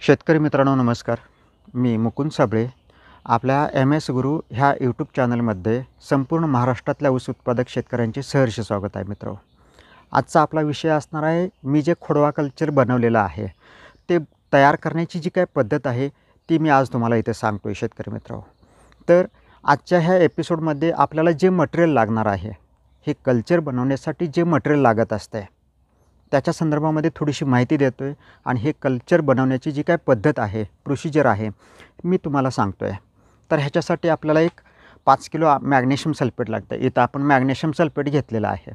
शेतकरी मित्रांनो नमस्कार. मी मुकुंद साबळे. आपल्या MS गुरु ह्या यूट्यूब चॅनलमध्ये संपूर्ण महाराष्ट्रातल्या ऊस उत्पादक शेतकऱ्यांचे सहर्ष स्वागत आहे मित्र. आजचा आपला विषय असणार आहे, मी जे खोडवा कल्चर बनवलेलं आहे ते तयार करण्याची जी काय पद्धत आहे ती मी आज तुम्हाला इथे सांगतो आहे शेतकरी मित्र. तर आजच्या ह्या एपिसोडमध्ये आपल्याला जे मटेरियल लागणार आहे, हे कल्चर बनवण्यासाठी जे मटेरियल लागत असते त्याच्या संदर्भामध्ये थोडीशी माहिती देतो आहे आणि हे कल्चर बनवण्याची जी काय पद्धत आहे, प्रोसिजर आहे, मी तुम्हाला सांगतो आहे. तर ह्याच्यासाठी आपल्याला एक 5 किलो मॅग्नेशियम सल्फेट लागतं. इथं आपण मॅग्नेशियम सल्फेट घेतलेलं आहे.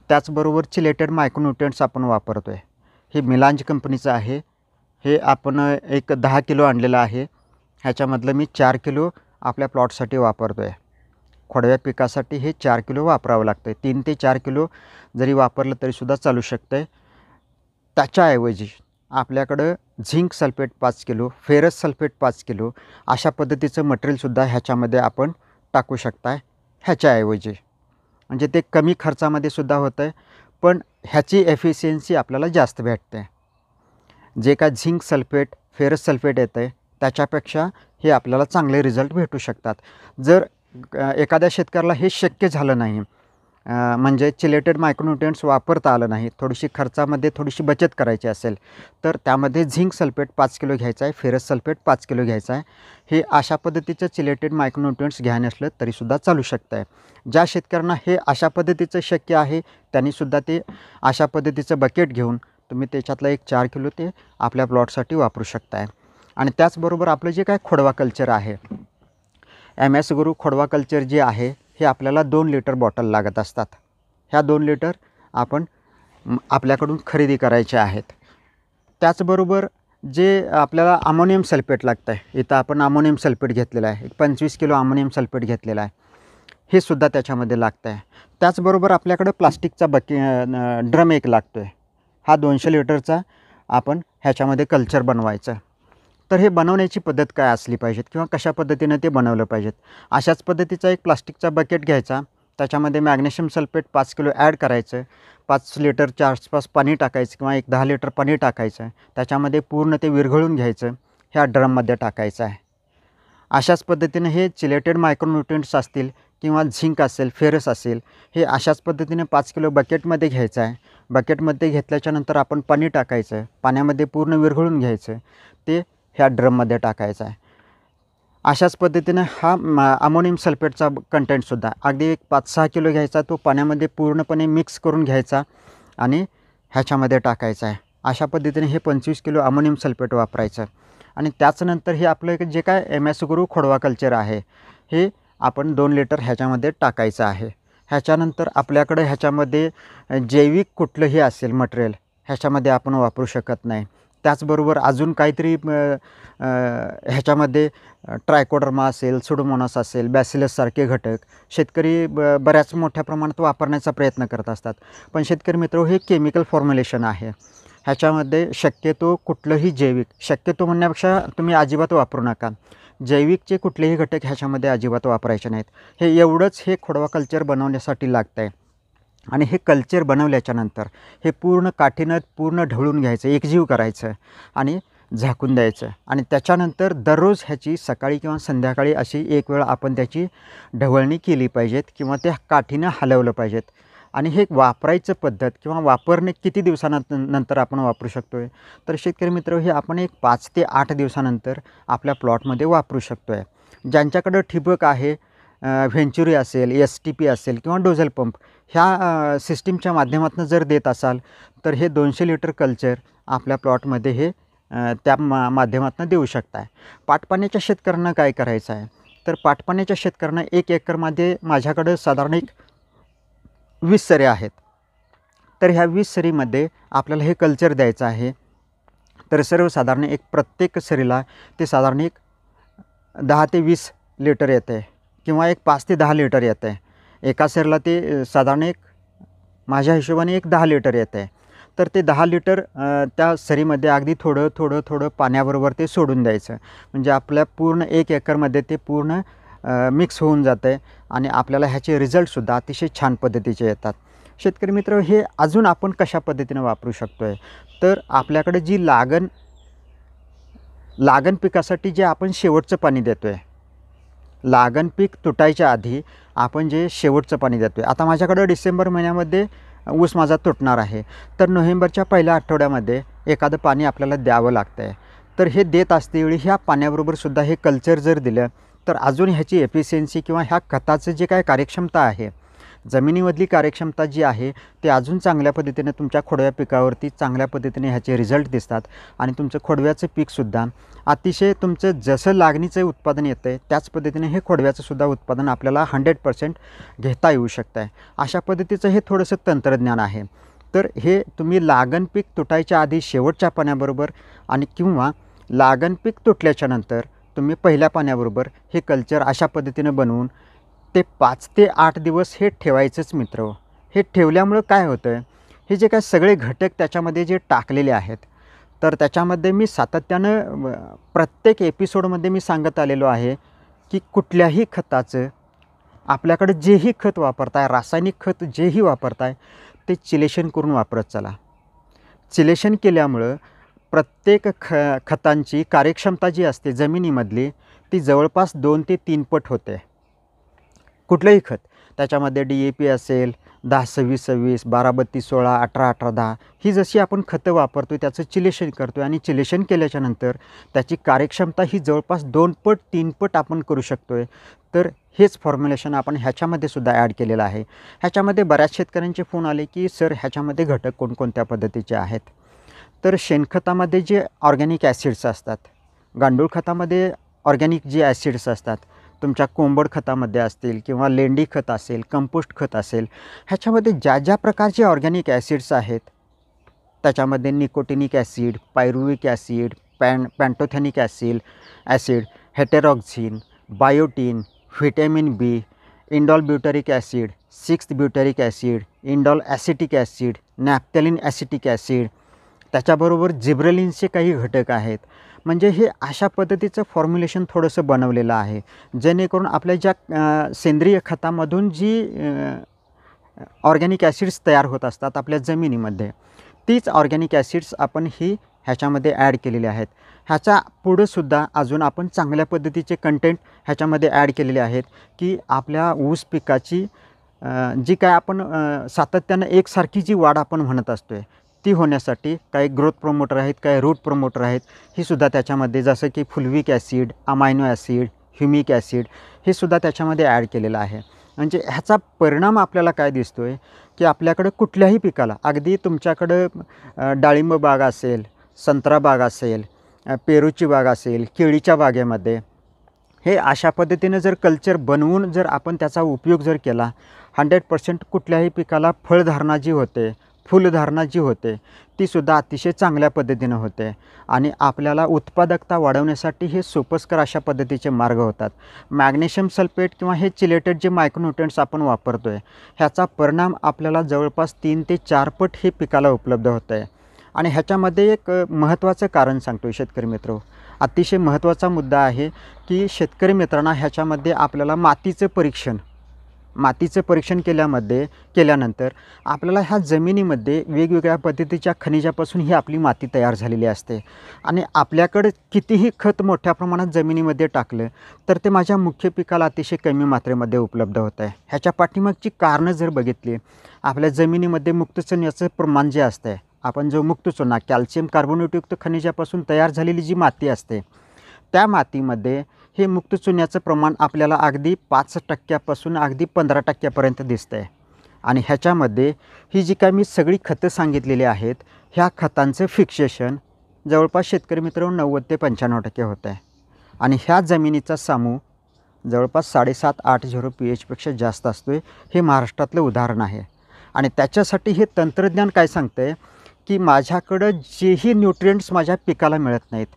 त्याचबरोबर चिलेटेड मायक्रोन्यूट्रिएंट्स आपण वापरतो आहे. हे मिलांज कंपनीचं आहे. हे आपण एक 10 किलो आणलेलं आहे. ह्याच्यामधलं मी 4 किलो आपल्या प्लॉटसाठी वापरतो आहे. खोडव्या पिकासाठी हे 4 किलो वापरावं लागतं आहे. 3 ते 4 किलो जरी वापरलं तरीसुद्धा चालू शकतं आहे. त्याच्याऐवजी आपल्याकडं zinc sulphate 5 kilo, ferrous sulphate 5 kilo अशा पद्धतीचं मटेरियलसुद्धा ह्याच्यामध्ये आपण टाकू शकताय ह्याच्याऐवजी. म्हणजे ते कमी खर्चामध्ये सुद्धा होतं आहे, पण ह्याची एफिशियन्सी आपल्याला जास्त भेटते. जे काय झिंक सल्फेट, फेरस सल्फेट येतं आहे त्याच्यापेक्षा हे आपल्याला चांगले रिझल्ट भेटू शकतात. जर एखाद्या शेतकऱ्याला हे शक्य झालं नाही, म्हणजे चिलेटेड मायक्रोन्यूट्रिएंट्स वापरता आलं नाही, थोडीशी खर्चामध्ये थोडीशी बचत करायची असेल, तर त्यामध्ये झिंक सल्फेट 5 किलो घ्यायचा आहे, फेरस सल्फेट 5 किलो घ्यायचा आहे. हे अशा पद्धतीचं चिलेटेड मायक्रोन्यूट्रिएंट्स घ्यायला नसलं तरीसुद्धा चालू शकतं आहे. ज्या शेतकऱ्यांना हे अशा पद्धतीचं शक्य आहे त्यांनीसुद्धा ते अशा पद्धतीचं बकेट घेऊन तुम्ही त्याच्यातलं एक 4 किलो ते आपल्या प्लॉटसाठी वापरू शकताय. आणि त्याचबरोबर आपलं जे काय खोडवा कल्चर आहे, MS गुरु खोडवा कल्चर जे आहे हे आपल्याला 2 लिटर बॉटल लागत असतात. ह्या 2 लिटर आपण आपल्याकडून खरेदी करायचे आहेत. त्याचबरोबर जे आपल्याला अमोनियम सल्फेट लागतं आहे, इथं आपण अमोनियम सल्फेट घेतलेलं आहे. 25 किलो अमोनियम सल्फेट घेतलेला आहे. हे सुद्धा त्याच्यामध्ये लागतं आहे. त्याचबरोबर आपल्याकडं प्लास्टिकचा ड्रम एक लागतो आहे. हा 200 लिटरचा आपण ह्याच्यामध्ये कल्चर बनवायचं. तर हे बनवण्याची पद्धत काय असली पाहिजेत किंवा कशा पद्धतीनं ते बनवलं पाहिजेत. अशाच पद्धतीचा एक प्लास्टिकचा बकेट घ्यायचा, त्याच्यामध्ये मॅग्नेशियम सल्फेट 5 किलो ॲड करायचं, 5 लिटरच्या आसपास पाणी टाकायचं किंवा एक 10 लिटर पाणी टाकायचं, त्याच्यामध्ये पूर्ण ते विरघळून घ्यायचं, ह्या ड्रममध्ये टाकायचं आहे. अशाच पद्धतीनं हे चिलेटेड मायक्रोन्यूट्रिएंट्स असतील किंवा झिंक असेल, फेरस असेल, हे अशाच पद्धतीने 5 किलो बकेटमध्ये घ्यायचं आहे. बकेटमध्ये घेतल्याच्यानंतर आपण पाणी टाकायचं, पाण्यामध्ये पूर्ण विरघळून घ्यायचं, ते ह्या ड्रममध्ये टाकायचा आहे. अशाच पद्धतीनं हा अमोनियम सल्फेटचा कंटेंटसुद्धा अगदी एक 5-6 किलो घ्यायचा, तो पाण्यामध्ये पूर्णपणे मिक्स करून घ्यायचा आणि ह्याच्यामध्ये टाकायचा आहे. अशा पद्धतीने हे 25 किलो अमोनियम सल्फेट वापरायचं. आणि त्याचनंतर हे आपलं जे काय MS गुरु खोडवा कल्चर आहे हे आपण 2 लिटर ह्याच्यामध्ये टाकायचं आहे. ह्याच्यानंतर आपल्याकडं ह्याच्यामध्ये जैविक कुठलंही असेल मटेरियल ह्याच्यामध्ये आपण वापरू शकत नाही. त्याचबरोबर अजून काहीतरी ह्याच्यामध्ये ट्रायकोडर्मा असेल, सुडोमोनास असेल, बॅसिलससारखे घटक शेतकरी बऱ्याच मोठ्या प्रमाणात वापरण्याचा प्रयत्न करत असतात. पण शेतकरी मित्र, हे केमिकल फॉर्म्युलेशन आहे. ह्याच्यामध्ये शक्यतो कुठलंही जैविक, शक्यतो म्हणण्यापेक्षा तुम्ही अजिबात वापरू नका. जैविकचे कुठलेही घटक ह्याच्यामध्ये अजिबात वापरायचे नाहीत. हे एवढंच हे खोडवा कल्चर बनवण्यासाठी लागतं आहे. आणि हे कल्चर बनवल्याच्यानंतर हे पूर्ण काठीनं पूर्ण ढवळून घ्यायचं, एकजीव करायचं आणि झाकून द्यायचं. आणि त्याच्यानंतर दररोज ह्याची सकाळी किंवा संध्याकाळी अशी एक वेळ आपण त्याची ढवळणी केली पाहिजेत किंवा त्या काठीनं हलवलं पाहिजेत. आणि हे वापरायचं पद्धत किंवा वापरणे किती दिवसानंतर आपण वापरू शकतो आहे, तर शेतकरी मित्र, हे आपण एक 5 ते 8 दिवसानंतर आपल्या प्लॉटमध्ये वापरू शकतो आहे. ज्यांच्याकडं ठिबक आहे, व्हेंचुरी असेल, STP असेल किंवा डोझल पंप ह्या सिस्टीमच्या माध्यमातून जर देत असाल तर हे 200 लिटर कल्चर आपल्या प्लॉटमध्ये हे त्या माध्यमातून देऊ शकताय. पाटपाण्याच्या शेतकऱ्यांना काय करायचं आहे, तर पाटपाण्याच्या शेतकऱ्यांना 1 एकरमध्ये माझ्याकडं साधारण एक 20 सरी आहेत. तर ह्या 20 सरीमध्ये आपल्याला हे कल्चर द्यायचं आहे. तर सर्वसाधारण एक प्रत्येक सरीला ते साधारण एक 10 ते 20 लिटर येतं आहे किंवा एक 5 ते 10 लिटर येतं आहे. एका सरीला ते साधारण एक माझ्या हिशोबाने एक 10 लिटर येतं आहे. तर ते 10 लिटर त्या सरीमध्ये अगदी थोडं थोडं थोडं पाण्याबरोबर ते सोडून द्यायचं. म्हणजे आपल्या पूर्ण 1 एकरमध्ये ते पूर्ण मिक्स होऊन जातं आहे आणि आपल्याला ह्याचे रिझल्टसुद्धा अतिशय छान पद्धतीचे येतात. शेतकरी मित्र, हे अजून आपण कशा पद्धतीनं वापरू शकतो आहे, तर आपल्याकडे जी लागण लागण पिकासाठी जे आपण शेवटचं पाणी देतो आहे, लागण पीक तुटायच्या आधी आपण जे शेवटचं पाणी देतो आहे. आता माझ्याकडं डिसेंबर महिन्यामध्ये ऊस माझा तुटणार आहे, तर नोव्हेंबरच्या पहिल्या आठवड्यामध्ये एखादं पाणी आपल्याला द्यावं लागतं आहे. तर हे देत असतेवेळी ह्या पाण्याबरोबरसुद्धा हे कल्चर जर दिलं तर अजून ह्याची एफिशियन्सी किंवा ह्या खताचं जे काय कार्यक्षमता आहे, जमिनीमधली कार्यक्षमता जी आहे ते अजून चांगल्या पद्धतीने तुमच्या खोडव्या पिकावरती चांगल्या पद्धतीने ह्याचे रिझल्ट दिसतात. आणि तुमचं खोडव्याचं पीकसुद्धा अतिशय तुमचं जसं लागणीचं उत्पादन येतं आहे त्याच पद्धतीने हे खोडव्याचंसुद्धा उत्पादन आपल्याला 100% घेता येऊ शकतं आहे. अशा पद्धतीचं हे थोडंसं तंत्रज्ञान आहे. तर हे तुम्ही लागण पीक तुटायच्या आधी शेवटच्या पाण्याबरोबर आणि किंवा लागण पीक तुटल्याच्यानंतर तुम्ही पहिल्या पाण्याबरोबर हे कल्चर अशा पद्धतीनं बनवून ते 5 ते 8 दिवस हे ठेवायचंच मित्र. हे ठेवल्यामुळं काय होतं आहे, हे जे काय सगळे घटक त्याच्यामध्ये जे टाकलेले आहेत, तर त्याच्यामध्ये मी सातत्यानं प्रत्येक एपिसोडमध्ये मी सांगत आलेलो आहे की कुठल्याही खताचं आपल्याकडे जेही खत वापरताय, रासायनिक खत जेही वापरताय ते चिलेशन करून वापरत चला. चिलेशन केल्यामुळं प्रत्येक खतांची कार्यक्षमता जी असते जमिनीमधली ती जवळपास 2 ते 3 पट होते. कुठलंही खत त्याच्यामध्ये DAP असेल, 10-26-26, 12-32-16, 18-18-10 ही जशी आपण खतं वापरतो त्याचं चिलेशन करतो आहे आणि चिलेशन केल्याच्यानंतर त्याची कार्यक्षमता ही जवळपास 2 पट 3 पट आपण करू शकतो आहे. तर हेच फॉर्म्युलेशन आपण ह्याच्यामध्ये सुद्धा ॲड केलेलं आहे. ह्याच्यामध्ये बऱ्याच शेतकऱ्यांचे फोन आले की सर ह्याच्यामध्ये घटक कोणकोणत्या पद्धतीचे आहेत. तर शेणखतामध्ये जे ऑर्गॅनिक ॲसिड्स असतात, गांडूळ खतामध्ये ऑर्गॅनिक जे ॲसिड्स असतात, तुमच्या कोंबड खतामध्ये असतील किंवा लेंडी खत असेल, कंपोस्ट खत असेल, ह्याच्यामध्ये ज्या ज्या प्रकारचे ऑर्गॅनिक ॲसिड्स आहेत त्याच्यामध्ये nicotinic acid, pyruvic acid, pantothenic acid, heteroauxin, biotin, vitamin B, indole butyric acid, 6 butyric acid, indole acetic acid, naphthalene acetic acid, त्याच्याबरोबर जिब्रेलिनचे काही घटक आहेत. म्हणजे हे अशा पद्धतीचं फॉर्म्युलेशन थोडंसं बनवलेलं आहे जेणेकरून आपल्या ज्या सेंद्रिय खतामधून जी ऑर्गॅनिक ॲसिड्स तयार होत असतात आपल्या जमिनीमध्ये, तीच ऑर्गॅनिक ॲसिड्स आपण ह्याच्यामध्ये ॲड केलेले आहेत. ह्याच्या पुढंसुद्धा अजून आपण चांगल्या पद्धतीचे कंटेंट ह्याच्यामध्ये ॲड केलेले आहेत की आपल्या ऊस पिकाची जी काय आपण सातत्यानं एकसारखी जी वाढ आपण म्हणत असतो आहे ती होण्यासाठी काही ग्रोथ प्रोमोटर आहेत, काही रूट प्रोमोटर आहेत, ही सुद्धा त्याच्यामध्ये जसं की fulvic acid, amino acid, humic acid हे सुद्धा त्याच्यामध्ये ॲड केलेलं आहे. म्हणजे ह्याचा परिणाम आपल्याला काय दिसतो आहे की आपल्याकडं कुठल्याही पिकाला, अगदी तुमच्याकडं डाळिंब बाग असेल, संत्रा बाग असेल, पेरूची बाग असेल, केळीच्या बागेमध्ये हे अशा पद्धतीनं जर कल्चर बनवून जर आपण त्याचा उपयोग जर केला 100% कुठल्याही पिकाला फळधारणा जी होते, फुलधारणा जी होते तीसुद्धा अतिशय चांगल्या पद्धतीनं होते आणि आपल्याला उत्पादकता वाढवण्यासाठी हे सोपस्कर अशा पद्धतीचे मार्ग होतात. मॅग्नेशियम सल्फेट किंवा हे चिलेटेड जे मायक्रोन्यूट्रिएंट्स आपण वापरतो आहे ह्याचा परिणाम आपल्याला जवळपास 3 ते 4 पट हे पिकाला उपलब्ध होतं आहे. आणि ह्याच्यामध्ये एक महत्त्वाचं कारण सांगतो शेतकरी मित्र, अतिशय महत्त्वाचा मुद्दा आहे की शेतकरी मित्रांना ह्याच्यामध्ये आपल्याला मातीचं परीक्षण केल्यानंतर आपल्याला ह्या जमिनीमध्ये वेगवेगळ्या पद्धतीच्या खनिजापासून ही आपली माती तयार झालेली असते आणि आपल्याकडे कितीही खत मोठ्या प्रमाणात जमिनीमध्ये टाकलं तर ते माझ्या मुख्य पिकाला अतिशय कमी मात्रेमध्ये उपलब्ध होतं आहे. ह्याच्या पाठीमागची कारणं जर बघितली, आपल्या जमिनीमध्ये मुक्तचुन्याचं प्रमाण जे असतं आहे, आपण जो मुक्तचुना कॅल्शियम कार्बोनेटयुक्त खनिजापासून तयार झालेली जी माती असते त्या मातीमध्ये हे मुक्तचुन्याचं प्रमाण आपल्याला अगदी 5% अगदी 15% दिसतं आहे. आणि ह्याच्यामध्ये ही जी काय मी सगळी खतं सांगितलेली आहेत ह्या खतांचं फिक्सेशन जवळपास शेतकरी मित्र 90 ते 95% होतं आहे. आणि ह्या जमिनीचा सामू जवळपास 7.5-8 pH जास्त असतो आहे. हे महाराष्ट्रातलं उदाहरण आहे. आणि त्याच्यासाठी हे तंत्रज्ञान काय सांगतं आहे की माझ्याकडं जेही न्यूट्रिएंट्स माझ्या पिकाला मिळत नाहीत,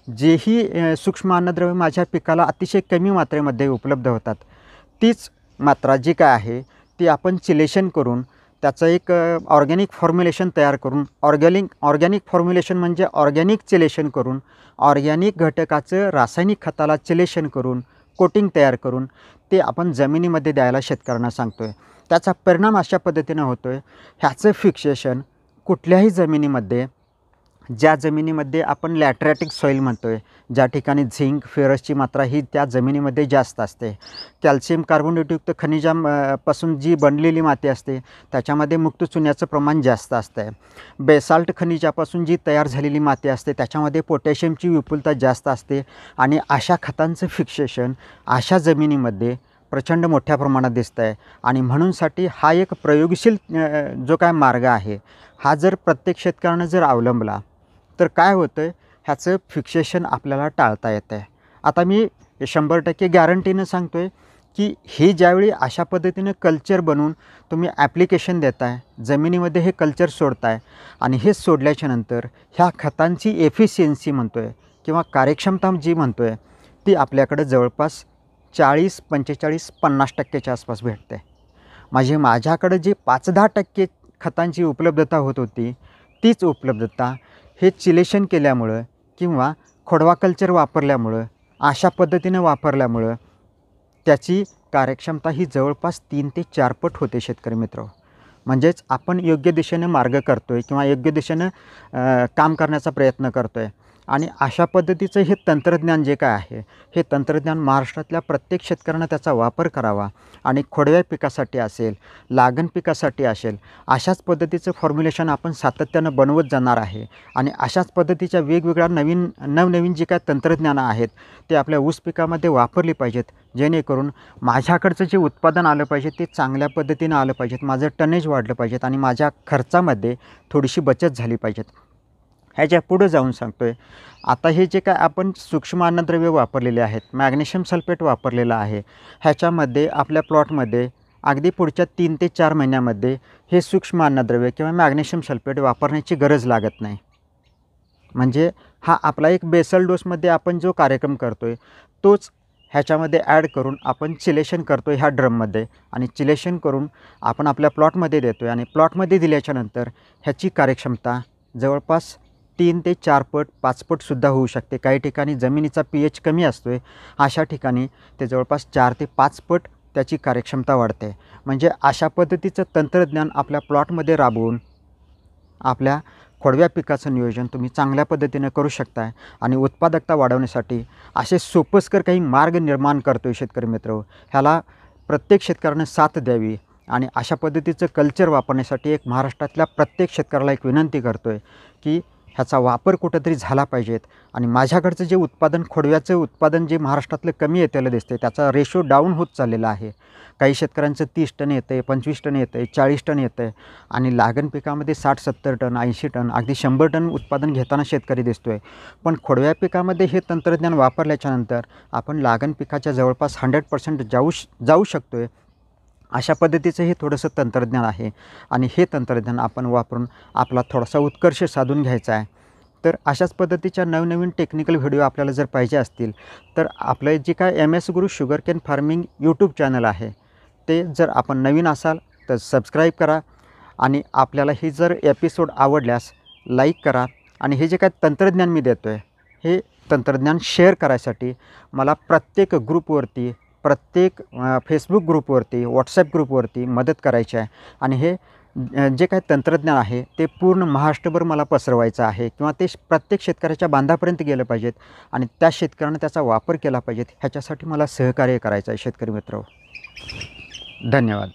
जेही सूक्ष्म अन्नद्रव्य माझ्या पिकाला अतिशय कमी मात्रेमध्ये उपलब्ध होतात, तीच मात्रा जी काय आहे ती आपण चिलेशन करून त्याचं एक ऑर्गॅनिक फॉर्म्युलेशन तयार करून, ऑर्गॅनिक फॉर्म्युलेशन म्हणजे ऑर्गॅनिक चिलेशन करून, ऑर्गॅनिक घटकाचं रासायनिक खताला चिलेशन करून कोटिंग तयार करून ते आपण जमिनीमध्ये द्यायला शेतकऱ्यांना सांगतो आहे. त्याचा परिणाम अशा पद्धतीनं होतो आहे, ह्याचं फिक्सेशन कुठल्याही जमिनीमध्ये ज्या जमिनीमध्ये आपण लॅटरॅटिक सॉईल म्हणतो आहे, ज्या ठिकाणी झिंक फेरसची मात्रा ही त्या जमिनीमध्ये जास्त असते, कॅल्शियम कार्बोनेटयुक्त पासून जी बनलेली माती असते त्याच्यामध्ये मुक्त चुन्याचं प्रमाण जास्त असतं. बेसाल्ट खनिजापासून जी तयार झालेली माती असते त्याच्यामध्ये पोटॅशियमची विपुलता जास्त असते आणि अशा खतांचं फिक्सेशन अशा जमिनीमध्ये प्रचंड मोठ्या प्रमाणात दिसतं आहे. आणि म्हणूनसाठी हा एक प्रयोगशील जो काय मार्ग आहे हा जर प्रत्येक शेतकऱ्यानं जर अवलंबला तर काय होतं आहे, ह्याचं फिक्सेशन आपल्याला टाळता येतं आहे. आता मी 100% गॅरंटीनं सांगतो आहे की हे ज्यावेळी अशा पद्धतीनं कल्चर बनवून तुम्ही ॲप्लिकेशन देताय, जमिनीमध्ये हे कल्चर सोडताय आणि हे सोडल्याच्या नंतर ह्या खतांची एफिशियन्सी म्हणतो आहे किंवा कार्यक्षमता जी म्हणतो आहे ती आपल्याकडं जवळपास 40, 45, 50% आसपास भेटते. म्हणजे माझ्याकडं जे 5-10% खतांची उपलब्धता होत होती तीच उपलब्धता हे चिलेशन केल्यामुळं किंवा खोडवा कल्चर वापरल्यामुळं अशा पद्धतीनं वापरल्यामुळं त्याची कार्यक्षमता ही जवळपास 3 ते 4 पट होते शेतकरी मित्र. म्हणजेच आपण योग्य दिशेने मार्ग करतो आहे किंवा योग्य दिशेनं काम करण्याचा प्रयत्न करतो आहे. आणि अशा पद्धतीचं हे तंत्रज्ञान जे काय आहे हे तंत्रज्ञान महाराष्ट्रातल्या प्रत्येक शेतकऱ्यानं त्याचा वापर करावा आणि खोडव्या पिकासाठी असेल, लागण पिकासाठी असेल, अशाच पद्धतीचं फॉर्म्युलेशन आपण सातत्यानं बनवत जाणार आहे. आणि अशाच पद्धतीच्या वेगवेगळ्या नवनवीन जी काय तंत्रज्ञानं आहेत ते आपल्या ऊस पिकामध्ये वापरली पाहिजेत, जेणेकरून माझ्याकडचं जे उत्पादन आलं पाहिजे ते चांगल्या पद्धतीनं आलं पाहिजेत, माझं टनेज वाढलं पाहिजेत आणि माझ्या खर्चामध्ये थोडीशी बचत झाली पाहिजेत. ह्याच्या पुढं जाऊन सांगतो आहे, आता हे जे काय आपण सूक्ष्म अन्नद्रव्य वापरलेले आहेत, मॅग्नेशियम सल्फेट वापरलेलं आहे, ह्याच्यामध्ये आपल्या प्लॉटमध्ये अगदी पुढच्या 3 ते 4 महिन्यामध्ये हे सूक्ष्म अन्नद्रव्य किंवा मॅग्नेशियम सल्फेट वापरण्याची गरज लागत नाही. म्हणजे हा आपला एक बेसल डोसमध्ये आपण जो कार्यक्रम करतो आहे तोच ह्याच्यामध्ये ॲड करून आपण चिलेशन करतो आहे ह्या ड्रममध्ये आणि चिलेशन करून आपण आपल्या प्लॉटमध्ये देतो आहे आणि प्लॉटमध्ये दिल्याच्यानंतर ह्याची कार्यक्षमता जवळपास 3 ते 4 पट 5 पटसुद्धा होऊ शकते. काही ठिकाणी जमिनीचा pH कमी असतो आहे, अशा ठिकाणी ते जवळपास 4 ते 5 पट त्याची कार्यक्षमता वाढते. म्हणजे अशा पद्धतीचं तंत्रज्ञान आपल्या प्लॉटमध्ये राबवून आपल्या खोडव्या पिकाचं नियोजन तुम्ही चांगल्या पद्धतीनं करू शकताय आणि उत्पादकता वाढवण्यासाठी असे सोपस्कर काही मार्ग निर्माण करतो आहे शेतकरी मित्र. ह्याला प्रत्येक शेतकऱ्यानं साथ द्यावी आणि अशा पद्धतीचं कल्चर वापरण्यासाठी एक महाराष्ट्रातल्या प्रत्येक शेतकऱ्याला एक विनंती करतो आहे की ह्याचा वापर कुठंतरी झाला पाहिजेत. आणि माझ्याकडचं जे उत्पादन खोडव्याचं उत्पादन जे महाराष्ट्रातलं कमी येतेलं दिसते त्याचा रेशो डाऊन होत चाललेला आहे. काही शेतकऱ्यांचं 30 टन येतं आहे, 25 टन येतं आहे, 40 टन येतं आहे आणि लागण पिकामध्ये 60-70 टन 80 टन अगदी 100 टन उत्पादन घेताना शेतकरी दिसतो आहे. पण खोडव्या पिकामध्ये हे तंत्रज्ञान वापरल्याच्यानंतर आपण लागण पिकाच्या जवळपास 100% जाऊ शकतो आहे. अशा पद्धतीचं हे थोडंसं तंत्रज्ञान आहे आणि हे तंत्रज्ञान आपण वापरून आपला थोडासा उत्कर्ष साधून घ्यायचा आहे. तर अशाच पद्धतीच्या नवनवीन टेक्निकल व्हिडिओ आपल्याला जर पाहिजे असतील तर आपलं जे काय MS गुरु शुगरकेन फार्मिंग यूट्यूब चॅनल आहे ते जर आपण नवीन असाल तर सबस्क्राईब करा आणि आपल्याला ही जर एपिसोड आवडल्यास लाईक करा आणि हे जे काय तंत्रज्ञान मी देतो आहे हे तंत्रज्ञान शेअर करायसाठी मला प्रत्येक ग्रुपवरती, प्रत्येक फेसबुक ग्रुपवरती, व्हॉट्सॲप ग्रुपवरती मदत करायची आहे. आणि हे जे काही तंत्रज्ञान आहे ते पूर्ण महाराष्ट्रभर मला पसरवायचं आहे किंवा ते प्रत्येक शेतकऱ्याच्या बांधापर्यंत गेलं पाहिजेत आणि त्या शेतकऱ्यानं त्याचा वापर केला पाहिजेत. ह्याच्यासाठी मला सहकार्य करायचं आहे शेतकरी मित्र. धन्यवाद.